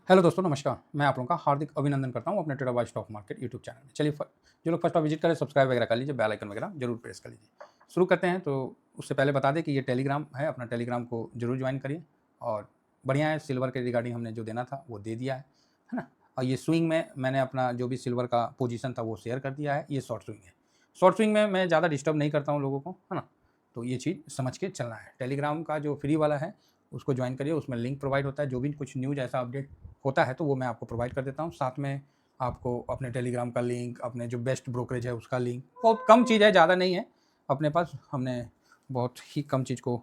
Hello दोस्तों, नमस्कार। मैं आप लोगों का हार्दिक अभिनंदन करता हूँ अपने trader by stock market YouTube channel में। चलिए जो लोग फर्स्ट बार विजिट करें सब्सक्राइब वगैरह कर लीजिए, बेल आइकन वगैरह जरूर प्रेस कर लीजिए। शुरू करते हैं तो उससे पहले बता दें कि ये टेलीग्राम है, अपना टेलीग्राम को जरूर ज्वाइन करिए। और बढ़िया है, सिल्वर के रिगार्डिंग हमने जो देना था वो दे दिया है ना। और ये स्विंग में मैंने अपना जो भी सिल्वर का पोजीशन था वो शेयर कर दिया है। ये शॉर्ट स्विंग है। शॉर्ट स्विंग में मैं ज़्यादा डिस्टर्ब नहीं करता हूँ लोगों को, है ना। तो ये चीज़ समझ के चलना है। टेलीग्राम का जो फ्री वाला है उसको ज्वाइन करिए, उसमें लिंक प्रोवाइड होता है। जो भी कुछ न्यूज़ ऐसा अपडेट होता है तो वो मैं आपको प्रोवाइड कर देता हूँ। साथ में आपको अपने टेलीग्राम का लिंक, अपने जो बेस्ट ब्रोकरेज है उसका लिंक, बहुत कम चीज़ है, ज़्यादा नहीं है अपने पास। हमने बहुत ही कम चीज़ को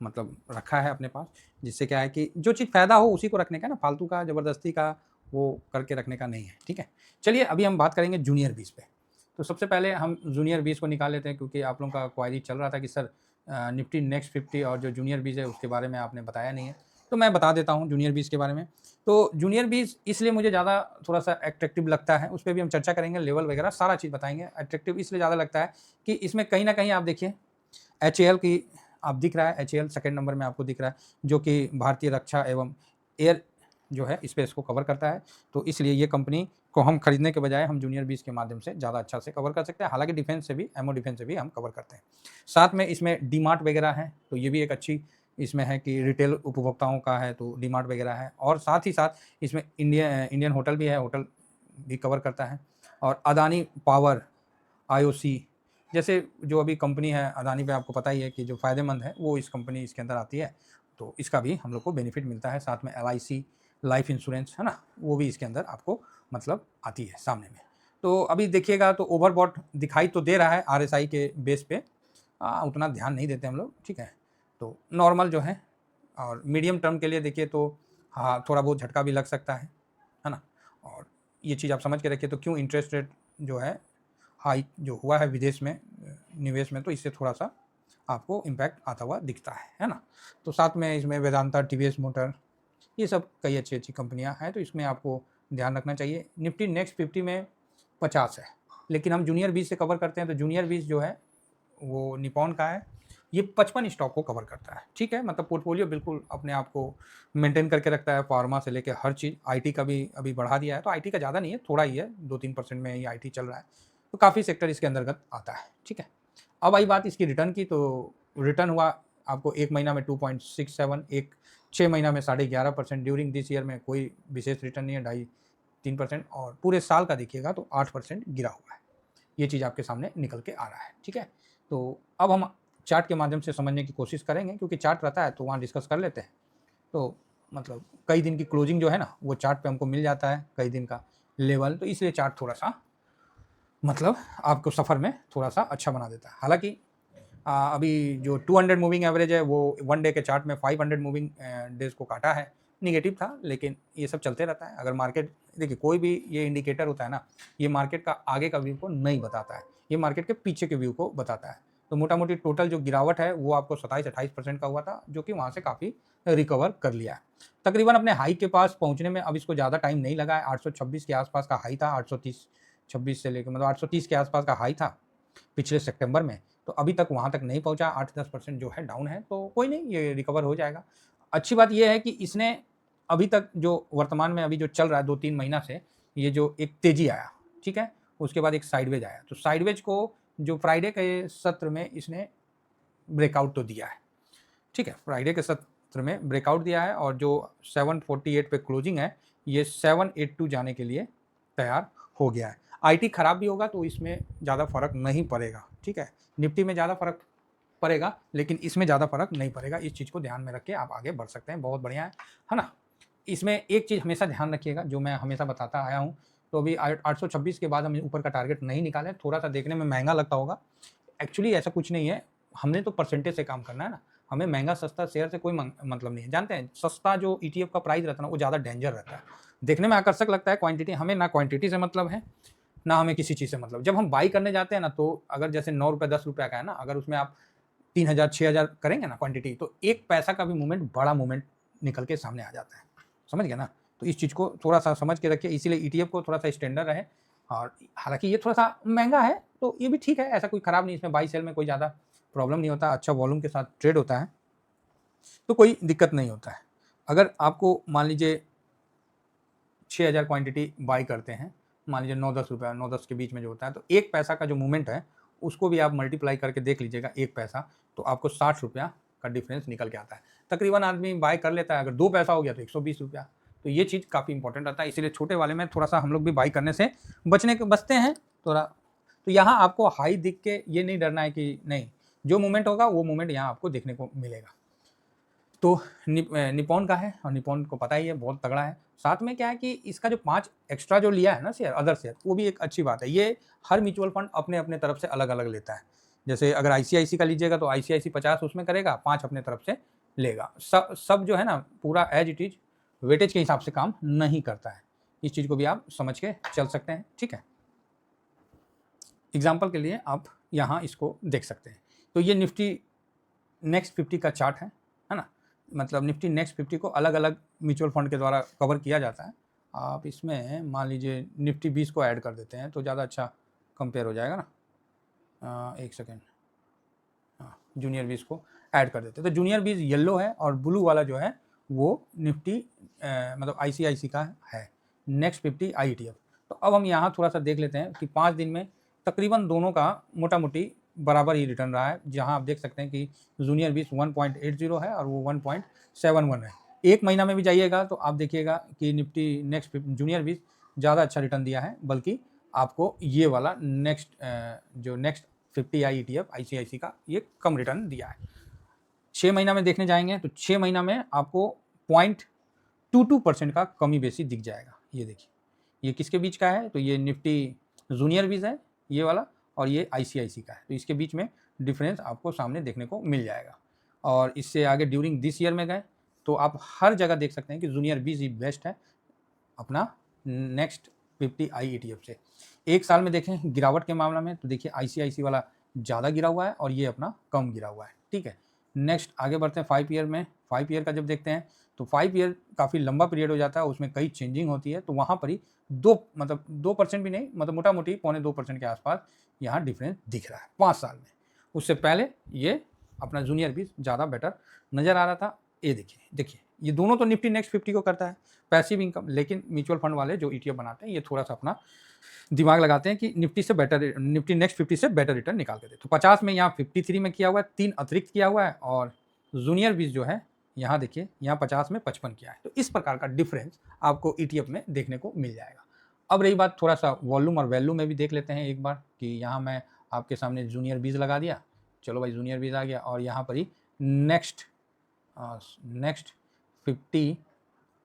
मतलब रखा है अपने पास, जिससे क्या है कि जो चीज़ फ़ायदा हो उसी को रखने का ना, फालतू का ज़बरदस्ती का वो करके रखने का नहीं है, ठीक है। चलिए अभी हम बात करेंगे जूनियर बीस पे। तो सबसे पहले हम जूनियर बीस को निकाल लेते हैं, क्योंकि आप लोगों का क्वायरी चल रहा था कि सर निफ्टी नेक्स्ट 50 और जो जूनियर बीस है उसके बारे में आपने बताया नहीं है। तो मैं बता देता हूँ जूनियर बीस के बारे में। तो जूनियर बीस इसलिए मुझे ज़्यादा थोड़ा-सा अट्रैक्टिव लगता है, उस पे भी हम चर्चा करेंगे, लेवल वगैरह सारा चीज़ बताएँगे। अट्रैक्टिव इसलिए ज़्यादा लगता है कि इसमें कहीं न कहीं आप देखिए एचएएल की आप दिख रहा है, एचएएल सेकंड नंबर में आपको दिख रहा है, जो कि भारतीय रक्षा एवं एयर जो है स्पेस को कवर करता है। तो इसलिए ये कंपनी को हम खरीदने के बजाय हम जूनियर बीस के माध्यम से ज़्यादा अच्छा से कवर कर सकते हैं। हालाँकि डिफेंस से भी, एमओ डिफेंस से भी हम कवर करते हैं। साथ में इसमें डीमार्ट वगैरह है, तो ये भी एक अच्छी इसमें है कि रिटेल उपभोक्ताओं का है, तो डीमार्ट वगैरह है। और साथ ही साथ इसमें इंडियन होटल भी है, होटल भी कवर करता है। और अदानी पावर, आईओसी जैसे जो अभी कंपनी है अदानी पे, आपको पता ही है कि जो फ़ायदेमंद है वो इस कंपनी इसके अंदर आती है। तो इसका भी हम लोग को बेनिफिट मिलता है। साथ में एलआईसी लाइफ इंश्योरेंस है ना, वो भी इसके अंदर आपको मतलब आती है सामने में। तो अभी देखिएगा तो ओवरबॉट दिखाई तो दे रहा है आरएसआई के बेस पे, उतना ध्यान नहीं देते हम लोग, ठीक है। तो नॉर्मल जो है, और मीडियम टर्म के लिए देखिए तो हाँ, थोड़ा बहुत झटका भी लग सकता है ना। और ये चीज़ आप समझ के रखिए, तो क्यों इंटरेस्ट रेट जो है हाइक जो हुआ है विदेश में निवेश में, तो इससे थोड़ा-सा आपको इम्पैक्ट आता हुआ दिखता है ना? तो साथ में इसमें वेदांता, टीवीएस मोटर, ये सब कई अच्छी-अच्छी कंपनियाँ हैं, तो इसमें आपको ध्यान रखना चाहिए। निफ्टी नेक्स्ट 50 में 50 है, लेकिन हम जूनियर 20 से कवर करते हैं, तो जूनियर 20 जो है वो निप्पॉन का है। ये 55 स्टॉक को कवर करता है, ठीक है। मतलब पोर्टफोलियो बिल्कुल अपने आप को मेंटेन करके रखता है, फार्मा से लेके हर चीज़। आईटी का भी अभी बढ़ा दिया है, तो आईटी का ज़्यादा नहीं है, थोड़ा ही है, 2-3% में ये आईटी चल रहा है। तो काफ़ी सेक्टर इसके अंतर्गत आता है, ठीक है। अब आई बात इसकी रिटर्न की, तो रिटर्न हुआ आपको 1 महीना में 2.67, 6 महीना में 11.5%। ड्यूरिंग दिस ईयर में कोई विशेष रिटर्न नहीं है, 2.5-3%। और पूरे साल का देखिएगा तो 8% गिरा हुआ है। ये चीज़ आपके सामने निकल के आ रहा है, ठीक है। तो अब हम चार्ट के माध्यम से समझने की कोशिश करेंगे, क्योंकि चार्ट रहता है तो वहाँ डिस्कस कर लेते हैं। तो मतलब कई दिन की क्लोजिंग जो है ना, वो चार्ट पे हमको मिल जाता है, कई दिन का लेवल, तो इसलिए चार्ट थोड़ा-सा मतलब आपको सफ़र में थोड़ा-सा अच्छा बना देता है। हालाँकि अभी जो 200 मूविंग एवरेज है वो 1 डे के चार्ट में 500 मूविंग डेज़ को काटा है, नेगेटिव था, लेकिन ये सब चलते रहता है। अगर मार्केट देखिए, कोई भी ये इंडिकेटर होता है ना, ये मार्केट का आगे का व्यू को नहीं बताता है, ये मार्केट के पीछे के व्यू को बताता है। तो मोटा-मोटी टोटल जो गिरावट है वो आपको 27-28% का हुआ था, जो कि वहाँ से काफ़ी रिकवर कर लिया है। तकरीबन अपने हाई के पास पहुँचने में अब इसको ज़्यादा टाइम नहीं लगा है। 826 के आस-पास का हाई था, 830 26 से लेके मतलब 830 के आस-पास का हाई था पिछले सितंबर में। तो अभी तक वहाँ तक नहीं पहुँचा, 8-10% जो है डाउन है, तो कोई नहीं, ये रिकवर हो जाएगा। अच्छी बात ये है कि इसने अभी तक जो वर्तमान में अभी जो चल रहा है 2-3 महीना से, ये जो एक तेज़ी आया, ठीक है? उसके बाद एक साइडवेज आया, तो साइडवेज को जो फ्राइडे के सत्र में इसने ब्रेकआउट तो दिया है, ठीक है? फ्राइडे के सत्र में ब्रेकआउट दिया है, और जो 748 पे क्लोजिंग है, ये 782 जाने के लिए तैयार हो गया है। आईटी खराब भी होगा तो इसमें ज़्यादा फ़र्क नहीं पड़ेगा, ठीक है? निफ्टी में ज़्यादा फ़र्क पड़ेगा, लेकिन इसमें ज़्यादा फ़र्क नहीं पड़ेगा। इस चीज़ को ध्यान में रख के आप आगे बढ़ सकते हैं, बहुत बढ़िया है ना? इसमें एक चीज़ हमेशा ध्यान रखिएगा, जो मैं हमेशा बताता आया हूँ, तो अभी 826 के बाद हम ऊपर का टारगेट नहीं निकाले, थोड़ा-सा देखने में महँगा लगता होगा। एक्चुअली ऐसा कुछ नहीं है, हमने तो परसेंटेज से काम करना है ना, हमें महँगा-सस्ता शेयर से कोई मतलब नहीं है। जानते हैं, सस्ता जो ईटीएफ का प्राइस रहता है ना, वो ज़्यादा डेंजर रहता है। देखने में आकर्षक लगता है क्वांटिटी, हमें ना क्वांटिटी से मतलब है, ना हमें किसी चीज़ से मतलब। जब हम बाई करने जाते हैं ना, तो अगर जैसे ₹9 ₹10 का है ना, अगर उसमें आप 3000 6000 करेंगे ना क्वांटिटी, तो 1 पैसा का भी मूवमेंट बड़ा मूवमेंट निकल के सामने आ जाता है। समझ गए ना? तो इस चीज़ को थोड़ा-सा समझ के रखिए, इसीलिए ईटीएफ को थोड़ा-सा स्टैंडर्ड रहे। और हालाँकि ये थोड़ा-सा महँगा है, तो ये भी ठीक है, ऐसा कोई खराब नहीं, इसमें बाई सेल में कोई ज़्यादा प्रॉब्लम नहीं होता, अच्छा वॉल्यूम के साथ ट्रेड होता है, तो कोई दिक्कत नहीं होता है। अगर आपको मान लीजिए 6000 क्वांटिटी बाई करते हैं, मान लीजिए 9-10 रुपया, 9-10 के बीच में जो होता है, तो 1 पैसा का जो मूवमेंट है उसको भी आप मल्टीप्लाई करके देख लीजिएगा 1 पैसा, तो आपको 60 रुपया का डिफरेंस निकल के आता है। तकरीबन आदमी बाय कर लेता है, अगर 2 पैसा हो गया तो 120 रुपया। तो ये चीज़ काफ़ी इंपॉर्टेंट रहता है, इसीलिए छोटे वाले में थोड़ा सा हम लोग भी बाई करने से बचते हैं थोड़ा। तो यहाँ आपको हाई दिख के ये नहीं डरना है कि नहीं, जो मूवमेंट होगा वो मूवमेंट यहाँ आपको देखने को मिलेगा। तो निपॉन का है और निपॉन को पता ही है बहुत तगड़ा है। साथ में क्या है कि इसका जो 5 एक्स्ट्रा जो लिया है ना शेयर, अदर शेयर, वो भी एक अच्छी बात है। ये हर म्यूचुअल फंड अपने तरफ से अलग-अलग लेता है। जैसे अगर आईसीआईसी का लीजिएगा तो आईसीआईसी 50 उसमें करेगा, 5 अपने तरफ से लेगा। सब जो है ना पूरा एज इट इज़ वेटेज के हिसाब से काम नहीं करता है। इस चीज़ को भी आप समझ के चल सकते हैं, ठीक है। एग्जाम्पल के लिए आप यहाँ इसको देख सकते हैं। तो ये निफ्टी नेक्स्ट 50 का चार्ट है ना। मतलब निफ्टी नेक्स्ट 50 को अलग अलग म्यूचुअल फंड के द्वारा कवर किया जाता है। आप इसमें मान लीजिए निफ्टी 20 को ऐड कर देते हैं तो ज़्यादा अच्छा कंपेयर हो जाएगा ना। एक सेकेंड, हाँ, जूनियर 20 को ऐड कर देते हैं। तो जूनियर 20 येलो है और ब्लू वाला जो है वो निफ्टी मतलब आईसीआईसी का है, नेक्स्ट 50 आईईटीएफ। तो अब हम यहाँ थोड़ा सा देख लेते हैं कि 5 दिन में तकरीबन दोनों का मोटा मोटी बराबर ही रिटर्न रहा है। जहाँ आप देख सकते हैं कि जूनियर 20 1.80 है और वो 1.71 है। एक महीना में भी जाइएगा तो आप देखिएगा कि निफ्टी नेक्स्ट जूनियर 20 ज़्यादा अच्छा रिटर्न दिया है, बल्कि आपको ये वाला जो नेक्स्ट 50 आईईटीएफ आईसीआईसी का ये कम रिटर्न दिया है। 6 महीना में देखने जाएंगे तो 6 महीना में आपको 0.22% का कमी बेसी दिख जाएगा। ये देखिए, ये किसके बीच का है, तो ये निफ्टी जूनियर 20 है ये वाला, और ये आईसीआईसी का है। तो इसके बीच में डिफरेंस आपको सामने देखने को मिल जाएगा। और इससे आगे ड्यूरिंग दिस ईयर में गए तो आप हर जगह देख सकते हैं कि जूनियर 20 ही बेस्ट है अपना नेक्स्ट 50 आईईटीएफ से। एक साल में देखें गिरावट के मामला में तो देखिए आईसीआईसी वाला ज़्यादा गिरा हुआ है और ये अपना कम गिरा हुआ है, ठीक है। नेक्स्ट आगे बढ़ते हैं 5 ईयर में। 5 ईयर का जब देखते हैं तो 5 ईयर काफ़ी लंबा पीरियड हो जाता है, उसमें कई चेंजिंग होती है। तो वहाँ पर ही 2% भी नहीं, मतलब मोटा मोटी 0.25% के आसपास यहाँ डिफरेंस दिख रहा है 5 साल में। उससे पहले ये अपना जूनियर 20 ज़्यादा बेटर नज़र आ रहा था। ये देखिए ये दोनों तो निफ्टी नेक्स्ट 50 को करता है पैसिव इनकम, लेकिन म्यूचुअल फंड वाले जो ईटीएफ बनाते हैं ये थोड़ा सा अपना दिमाग लगाते हैं कि निफ्टी नेक्स्ट 50 से बेटर रिटर्न निकाल के दे। तो 50 में यहाँ 53 में किया हुआ है, 3 अतिरिक्त किया हुआ है, और जूनियर 20 जो है यहाँ देखिए यहाँ 50 में 55 किया है। तो इस प्रकार का डिफरेंस आपको ईटीएफ में देखने को मिल जाएगा। अब रही बात थोड़ा सा वॉल्यूम और वैल्यू में भी देख लेते हैं एक बार, कि यहाँ मैं आपके सामने जूनियर 20 लगा दिया, चलो भाई जूनियर 20 आ गया, और यहाँ पर ही नेक्स्ट 50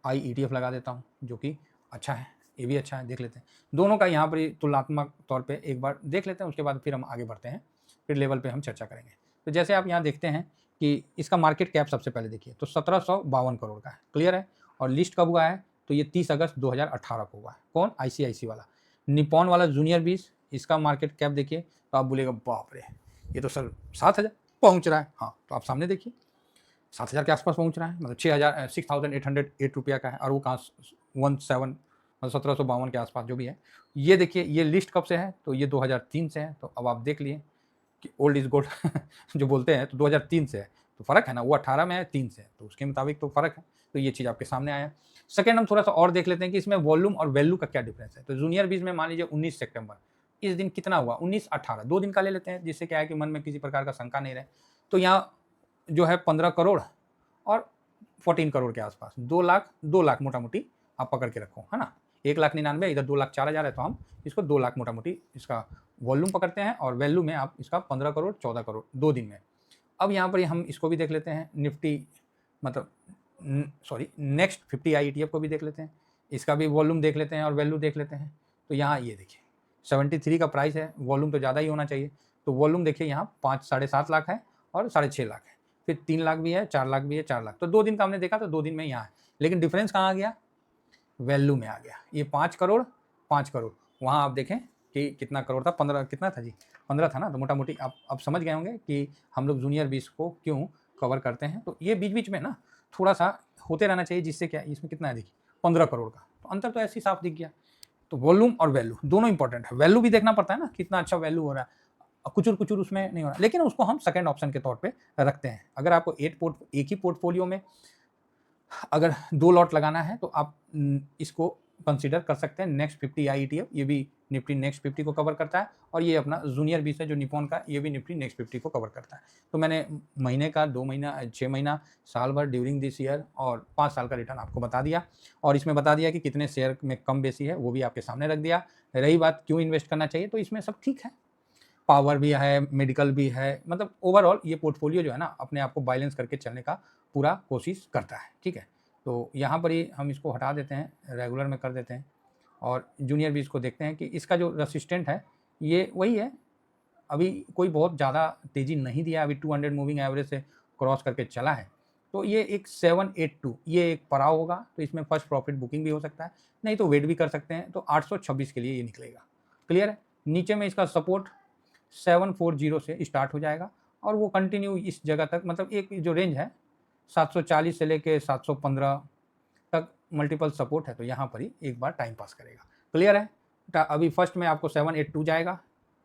आईईटीएफ लगा देता हूँ, जो कि अच्छा है, ये भी अच्छा है, देख लेते हैं दोनों का यहाँ पर ही तुलनात्मक तौर पे एक बार देख लेते हैं। उसके बाद फिर हम आगे बढ़ते हैं, फिर लेवल पे हम चर्चा करेंगे। तो जैसे आप यहाँ देखते हैं कि इसका मार्केट कैप सबसे पहले देखिए तो 1752 करोड़ का है, क्लियर है। और लिस्ट कब हुआ है, तो ये 30 अगस्त 2018 को हुआ है। कौन, आईसीआईसी वाला। निपॉन वाला जूनियर 20, इसका मार्केट कैप देखिए तो आप बोलेगा बाप रे ये तो सर 7000 पहुँच रहा है। हाँ, तो आप सामने देखिए 7000 के आसपास पहुँच रहा है, मतलब 6808 रुपया का है। और वो कहाँ 1752 के आसपास जो भी है। ये देखिए ये लिस्ट कब से है, तो ये 2003 से है। तो अब आप देख लिए कि ओल्ड इज गोल्ड जो बोलते हैं, तो 2003 से है, तो फ़र्क है ना, वो 18 में है, 3 से है, तो उसके मुताबिक तो फ़र्क है। तो ये चीज़ आपके सामने आया। सेकेंड हम थोड़ा सा और देख लेते हैं कि इसमें वॉल्यूम और वैल्यू का क्या डिफरेंस है। तो जूनियर 20 में मान लीजिए 19 सितंबर, इस दिन कितना हुआ, 19-18, 2 दिन का ले लेते हैं, जिससे क्या है कि मन में किसी प्रकार का शंका नहीं रहे। तो यहाँ जो है 15 करोड़ और 14 करोड़ के आसपास, 2 लाख मोटा मोटी आप पकड़ के रखो, है ना। 1,99,000 इधर 2,04,000 है, तो हम इसको 2 लाख मोटा मोटी इसका वॉल्यूम पकड़ते हैं, और वैल्यू में आप इसका 15 करोड़ 14 करोड़ 2 दिन में। अब यहाँ पर हम इसको भी देख लेते हैं, निफ्टी मतलब नेक्स्ट 50 आईईटीएफ को भी देख लेते हैं, इसका भी वॉल्यूम देख लेते हैं और वैल्यू देख लेते हैं। तो यहाँ ये देखिए 73 का प्राइस है, वॉल्यूम तो ज़्यादा ही होना चाहिए। तो वॉल्यूम देखिए यहाँ 5-7.5 लाख है और 6.5 लाख है, फिर 3 लाख भी है, 4 लाख भी है, 4 लाख। तो 2 दिन का हमने देखा, तो 2 दिन में यहाँ है। लेकिन डिफरेंस कहाँ आ गया, वैल्यू में आ गया। ये 5 करोड़ 5 करोड़, वहाँ आप देखें कि कितना करोड़ था, 15 कितना था जी, 15 था ना। तो मोटा मोटी आप अब समझ गए होंगे कि हम लोग जूनियर 20 को क्यों कवर करते हैं। तो ये बीच बीच में ना थोड़ा सा होते रहना चाहिए, जिससे क्या इसमें कितना है देखिए 15 करोड़ का, तो अंतर तो ऐसे ही साफ दिख गया। तो वॉल्यूम और वैल्यू दोनों इंपॉर्टेंट है, वैल्यू भी देखना पड़ता है ना, कितना अच्छा वैल्यू हो रहा है, कुचुर उसमें नहीं हो रहा, लेकिन उसको हम सेकंड ऑप्शन के तौर पे रखते हैं। अगर आपको एक ही पोर्टफोलियो में अगर 2 लॉट लगाना है तो आप इसको कंसीडर कर सकते हैं। नेक्स्ट 50 आई ETF ये भी निफ्टी नेक्स्ट 50 को कवर करता है, और ये अपना जूनियर 20 है जो निपॉन का, ये भी निफ्टी नेक्स्ट 50 को कवर करता है। तो मैंने महीने का, 2 महीना, 6 महीना, साल भर, ड्यूरिंग दिस ईयर और 5 साल का रिटर्न आपको बता दिया, और इसमें बता दिया कि कितने शेयर में कम बेसी है वो भी आपके सामने रख दिया। रही बात क्यों इन्वेस्ट करना चाहिए, तो इसमें सब ठीक है, पावर भी है, मेडिकल भी है, मतलब ओवरऑल ये पोर्टफोलियो जो है ना अपने आप को बैलेंस करके चलने का पूरा कोशिश करता है। ठीक है, तो यहाँ पर ही हम इसको हटा देते हैं, रेगुलर में कर देते हैं, और जूनियर भी इसको देखते हैं कि इसका जो रेसिस्टेंट है ये वही है। अभी कोई बहुत ज़्यादा तेज़ी नहीं दिया, अभी 200 मूविंग एवरेज से क्रॉस करके चला है, तो ये एक 782 ये एक पड़ाव होगा, तो इसमें फर्स्ट प्रॉफिट बुकिंग भी हो सकता है, नहीं तो वेट भी कर सकते हैं। तो 826 के लिए ये निकलेगा। क्लियर है। नीचे में इसका सपोर्ट 740 से स्टार्ट हो जाएगा, और वो कंटिन्यू इस जगह तक, मतलब एक जो रेंज है 740 से लेके 715 तक मल्टीपल सपोर्ट है, तो यहाँ पर ही एक बार टाइम पास करेगा। क्लियर है। अभी फर्स्ट में आपको 782 जाएगा,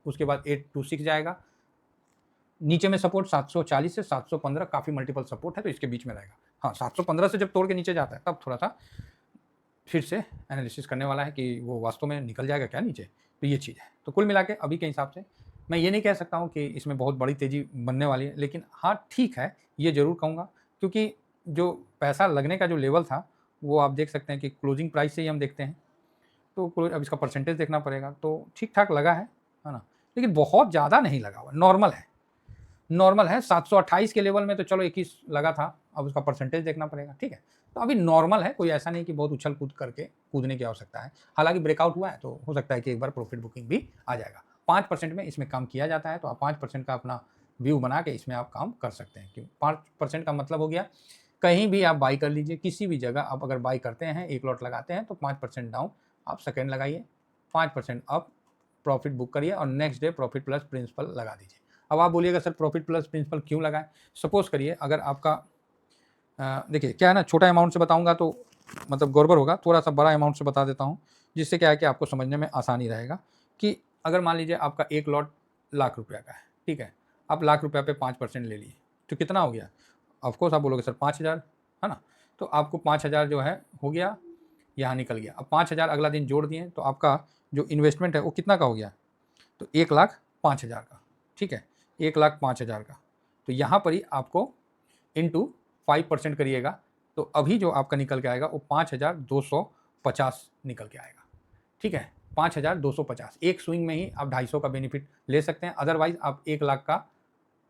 उसके बाद 826 जाएगा, नीचे में सपोर्ट 740 से 715 काफ़ी मल्टीपल सपोर्ट है, तो इसके बीच में रहेगा। हाँ, 715 से जब तोड़ के नीचे जाता है तब थोड़ा सा फिर से एनालिसिस करने वाला है कि वो वास्तव में निकल जाएगा क्या नीचे, तो ये चीज़ है। तो कुल मिला के अभी के हिसाब से मैं ये नहीं कह सकता हूँ कि इसमें बहुत बड़ी तेज़ी बनने वाली है, लेकिन हाँ ठीक है, ये ज़रूर कहूँगा, क्योंकि जो पैसा लगने का जो लेवल था वो आप देख सकते हैं कि क्लोजिंग प्राइस से ही हम देखते हैं, तो अब इसका परसेंटेज देखना पड़ेगा, तो ठीक ठाक लगा है ना, लेकिन बहुत ज़्यादा नहीं लगा हुआ, नॉर्मल है, नॉर्मल है। 728 के लेवल में तो चलो 21 लगा था, अब उसका परसेंटेज देखना पड़ेगा। ठीक है, तो अभी नॉर्मल है, कोई ऐसा नहीं कि बहुत उछल कूद करके कूदने की आवश्यकता है। हालांकि ब्रेकआउट हुआ है तो हो सकता है कि एक बार प्रॉफिट बुकिंग भी आ जाएगा। 5% में इसमें काम किया जाता है, तो आप 5% का अपना व्यू बना के इसमें आप काम कर सकते हैं। क्यों 5% का मतलब हो गया, कहीं भी आप बाई कर लीजिए, किसी भी जगह आप अगर बाई करते हैं, एक लॉट लगाते हैं, तो 5% डाउन आप सेकेंड लगाइए, 5% अप प्रॉफिट बुक करिए, और next day profit plus principal लगा दीजिए। अब आप बोलिएगा सर प्रॉफिट प्लस प्रिंसिपल क्यों लगाएं। सपोज करिए अगर आपका देखिए क्या है ना, छोटा अमाउंट से बताऊंगा तो मतलब गड़बड़ होगा, थोड़ा सा बड़ा अमाउंट से बता देता हूं, जिससे क्या है कि आपको समझने में आसानी रहेगा। कि अगर मान लीजिए आपका एक लॉट ₹1,00,000 का है, ठीक है, आप ₹1,00,000 पे 5% ले लिए, तो कितना हो गया। ऑफकोर्स आप बोलोगे सर 5,000, है ना, तो आपको 5,000 जो है हो गया, यहाँ निकल गया। अब 5,000 अगला दिन जोड़ दिए, तो आपका जो इन्वेस्टमेंट है वो कितना का हो गया, तो 1,05,000 का। ठीक है, 1,05,000 का, तो यहाँ पर ही आपको इंटू 5% करिएगा, तो अभी जो आपका निकल के आएगा वो 5,250 निकल के आएगा। ठीक है, 5,250, एक स्विंग में ही आप 250 का बेनिफिट ले सकते हैं। अदरवाइज आप 1,00,000 का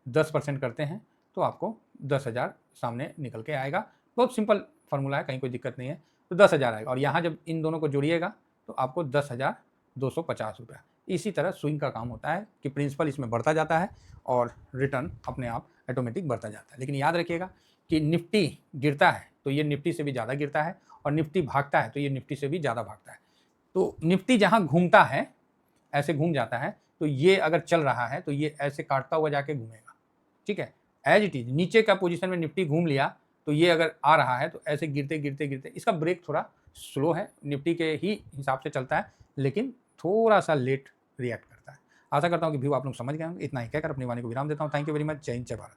10% करते हैं तो आपको 10,000 सामने निकल के आएगा। बहुत सिंपल फार्मूला है, कहीं कोई दिक्कत नहीं है। तो 10,000 आएगा, और यहाँ जब इन दोनों को जोड़िएगा तो आपको 10,250 रुपया। इसी तरह स्विंग का काम होता है कि प्रिंसिपल इसमें बढ़ता जाता है और रिटर्न अपने आप ऑटोमेटिक बढ़ता जाता है। लेकिन याद रखिएगा कि निफ्टी गिरता है तो ये निफ्टी से भी ज़्यादा गिरता है, और निफ्टी भागता है तो ये निफ्टी से भी ज़्यादा भागता है। तो निफ्टी जहाँ घूमता है, ऐसे घूम जाता है, तो ये अगर चल रहा है तो ये ऐसे काटता हुआ जाके घूमेगा। ठीक है, एज इट इज नीचे का पोजीशन में निफ्टी घूम लिया, तो ये अगर आ रहा है तो ऐसे गिरते गिरते गिरते, इसका ब्रेक थोड़ा स्लो है, निफ्टी के ही हिसाब से चलता है, लेकिन थोड़ा सा लेट रिएक्ट करता है। आशा करता हूँ कि व्यू आप लोग समझ गए होंगे। इतना ही कहकर अपनी वाणी को विराम देता हूँ। Thank you very much. जय हिंद, जय भारत।